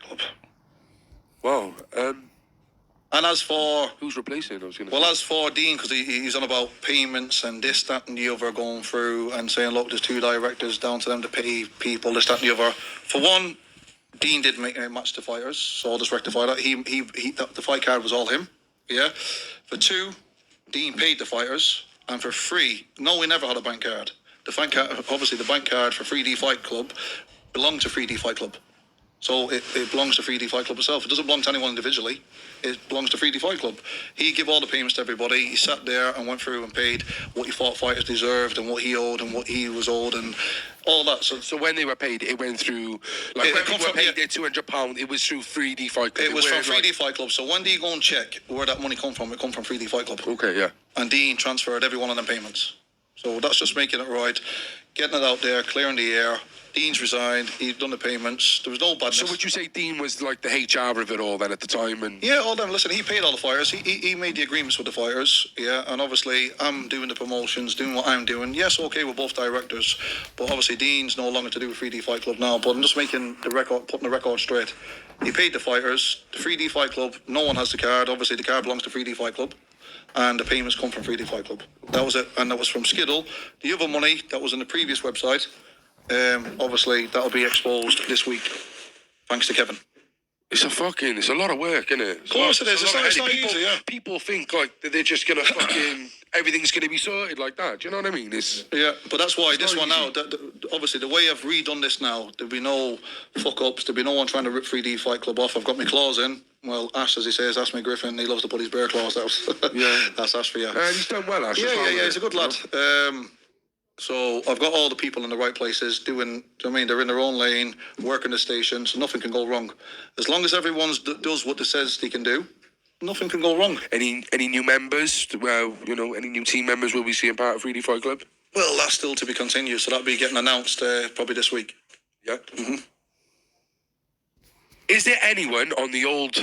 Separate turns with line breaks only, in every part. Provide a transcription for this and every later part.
Club.
Wow.
And as for...
Who's replacing? I was going to
Well, as for Dean, because he's on about payments and this, that and the other going through and saying, look, there's 2 directors, down to them to pay people, this, that and the other. For one, Dean didn't make a match to fighters, so I'll just rectify that. The fight card was all him, yeah. For 2, Dean paid the fighters, and for 3, no, we never had a bank card. The bank card, obviously, the bank card for 3D Fight Club belonged to 3D Fight Club. So it belongs to 3D Fight Club itself. It doesn't belong to anyone individually. It belongs to 3D Fight Club. He gave all the payments to everybody. He sat there and went through and paid what he thought fighters deserved and what he owed and what he was owed and all that.
So when they were paid, it went through, like when people were paid their £200, it was through 3D Fight Club.
It was from 3D Fight Club. So when do you go and check where that money come from? It come from 3D Fight Club.
Okay, yeah.
And Dean transferred every one of them payments. So that's just making it right, getting it out there, clearing the air. Dean's resigned. He's done the payments. There was no badness.
So would you say Dean was like the HR of it all then at the time? And
yeah, all them. Listen, he paid all the fighters. He made the agreements with the fighters. Yeah, and obviously I'm doing the promotions, doing what I'm doing. Yes, okay, we're both directors, but obviously Dean's no longer to do with 3D Fight Club now. But I'm just making the record, putting the record straight. He paid the fighters. The 3D Fight Club. No one has the card. Obviously, the card belongs to 3D Fight Club. And the payments come from 3D Fight Club. That was it, and that was from Skiddle. The other money that was in the previous website, obviously that'll be exposed this week, thanks to Kevin.
It's a lot of work, isn't it?
Of course it is. It's not easy, yeah.
People think like that they're just gonna everything's gonna be sorted like that. Do you know what I mean?
Yeah, but that's why this one now. Obviously, the way I've redone this now, there'll be no fuck ups. There'll be no one trying to rip 3D Fight Club off. I've got my claws in. Well, Ash, as he says, Ash McGriffin, he loves to put his bear claws out. Yeah, that's Ash for you.
He's done well, Ash.
Yeah, he's a good lad. So I've got all the people in the right places doing, I mean, they're in their own lane, working the station, so nothing can go wrong. As long as everyone does what it says they can do, nothing can go wrong.
Any new members? Well, any new team members will be seeing part of 3D Fight Club?
Well, that's still to be continued, so that'll be getting announced probably this week.
Yeah. Mm-hmm. Is there anyone on the old,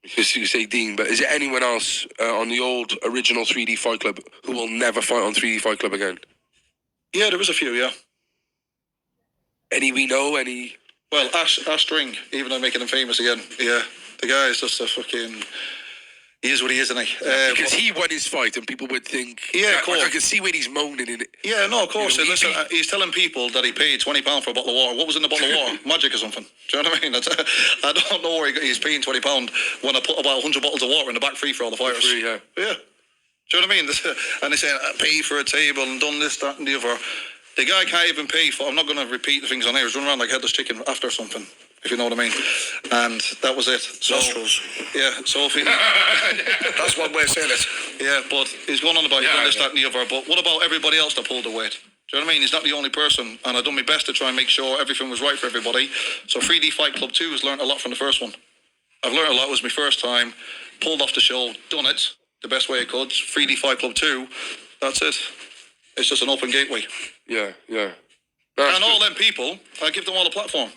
because you say Dean, but is there anyone else on the old original 3D Fight Club who will never fight on 3D Fight Club again?
Yeah, there is a few, yeah.
Any we know, any?
Well, Ash Dring, even though making him famous again. Yeah, the guy is just a fucking... He is what he is, isn't he?
Because he won his fight and people would think...
Yeah, of course.
I can see when he's moaning in it.
Yeah, no, of course. Listen, he's telling people that he paid £20 for a bottle of water. What was in the bottle of water? Magic or something. Do you know what I mean? I don't know where he's paying £20 when I put about 100 bottles of water in the back free for all the fighters.
Free, yeah.
Yeah. Do you know what I mean? And they're saying, pay for a table and done this, that and the other. The guy can't even pay for... I'm not going to repeat the things on here. He's running around like headless chicken after something, if you know what I mean. And that was it. So, nostrils. Yeah, so if he...
That's one way of saying it.
Yeah, but he's going on about this, that and the other. But what about everybody else that pulled the weight? Do you know what I mean? He's not the only person. And I've done my best to try and make sure everything was right for everybody. So 3D Fight Club 2 has learned a lot from the first one. I've learned a lot. It was my first time. Pulled off the show. Done it the best way I could. 3D Fight Club 2. That's it. It's just an open gateway.
Yeah.
And all them people, I give them all a platform.